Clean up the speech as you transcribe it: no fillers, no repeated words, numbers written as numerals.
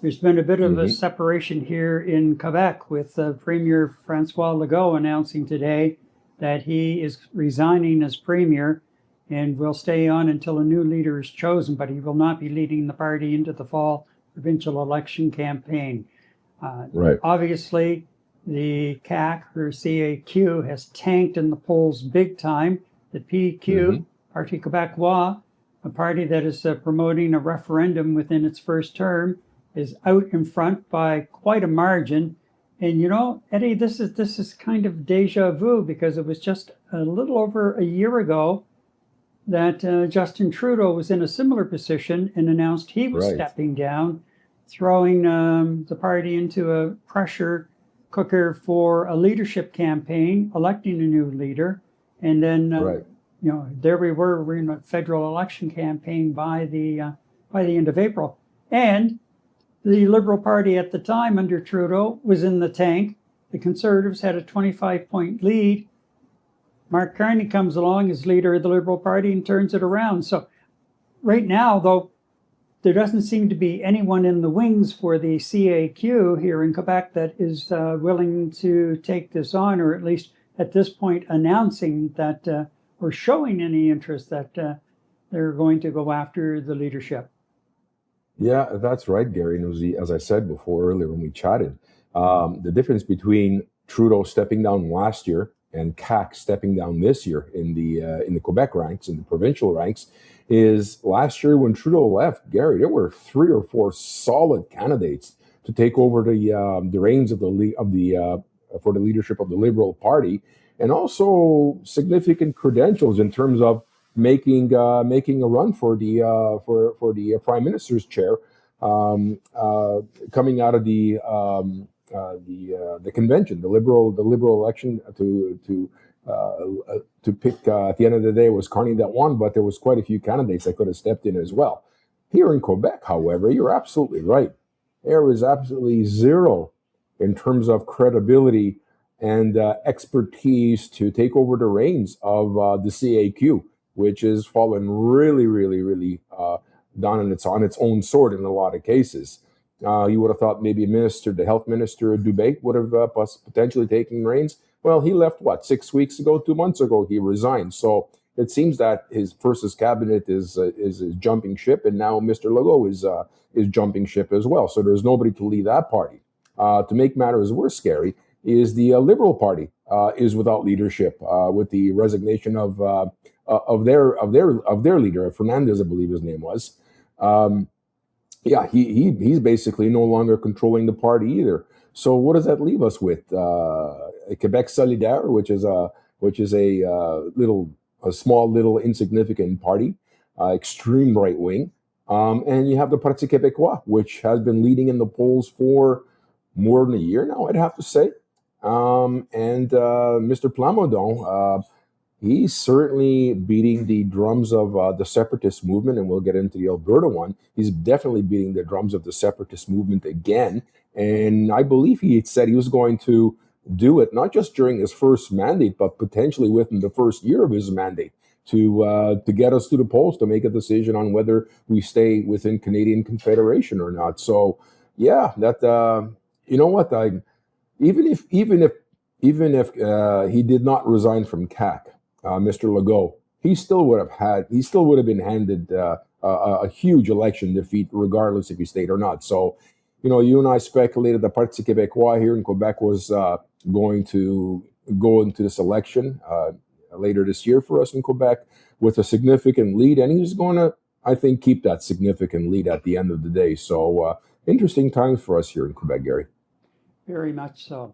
There's been a bit of a Hmm. separation here in Quebec with Premier Francois Legault announcing today that he is resigning as premier and will stay on until a new leader is chosen, but he will not be leading the party into the fall provincial election campaign. Uh, Right. Obviously, the CAC or CAQ has tanked in the polls big time. The PQ, Hmm. Parti Québécois, a party that is promoting a referendum within its first term, is out in front by quite a margin. And Eddie, this is kind of deja vu because it was just a little over a year ago that Justin Trudeau was in a similar position and announced he was Right. stepping down, throwing the party into a pressure cooker for a leadership campaign, electing a new leader, and then Right. there we're in a federal election campaign by the end of April, and the Liberal Party at the time under Trudeau was in the tank. The Conservatives had a 25-point lead. Mark Carney comes along as leader of the Liberal Party and turns it around. So right now, though, there doesn't seem to be anyone in the wings for the CAQ here in Quebec that is willing to take this on, or at least at this point announcing that or showing any interest that they're going to go after the leadership. Yeah, that's right, Gary. And as I said before earlier when we chatted, the difference between Trudeau stepping down last year and CAC stepping down this year in the Quebec ranks, in the provincial ranks, is last year when Trudeau left, Gary, there were three or four solid candidates to take over the reins of for the leadership of the Liberal Party, and also significant credentials in terms of making a run for the prime minister's chair, um, uh, coming out of the convention, the liberal election to pick. At the end of the day, it was Carney that won, but there was quite a few candidates that could have stepped in as well. Here in Quebec, however, you're absolutely right. There is absolutely zero in terms of credibility and expertise to take over the reins of the CAQ, which has fallen really, really, really down on its own sword in a lot of cases. You would have thought maybe the health minister Dubé would have potentially taken reins. Well, he left 6 weeks ago, 2 months ago. He resigned. So it seems that his cabinet is jumping ship, and now Mr. Legault is jumping ship as well. So there's nobody to lead that party. To make matters worse, Gary, is the Liberal Party is without leadership with the resignation of their leader, Fernandez, I believe his name was. Um, yeah, he's basically no longer controlling the party either. So what does that leave us with? Quebec Solidaire, which is a small little insignificant party, extreme right wing, and you have the Parti Québécois, which has been leading in the polls for more than a year now, I'd have to say. And Mr. Plamondon, he's certainly beating the drums of the separatist movement, and we'll get into the Alberta one. He's definitely beating the drums of the separatist movement again. And I believe he had said he was going to do it not just during his first mandate, but potentially within the first year of his mandate to get us to the polls to make a decision on whether we stay within Canadian Confederation or not. So, yeah, that you know what I even if even if even if he did not resign from CAC, Mr. Legault, he still would have been handed a huge election defeat, regardless if he stayed or not. So, you and I speculated the Parti Québécois here in Quebec was going to go into this election later this year for us in Quebec with a significant lead, and he's going to, I think, keep that significant lead at the end of the day. So, interesting times for us here in Quebec, Gary. Very much so.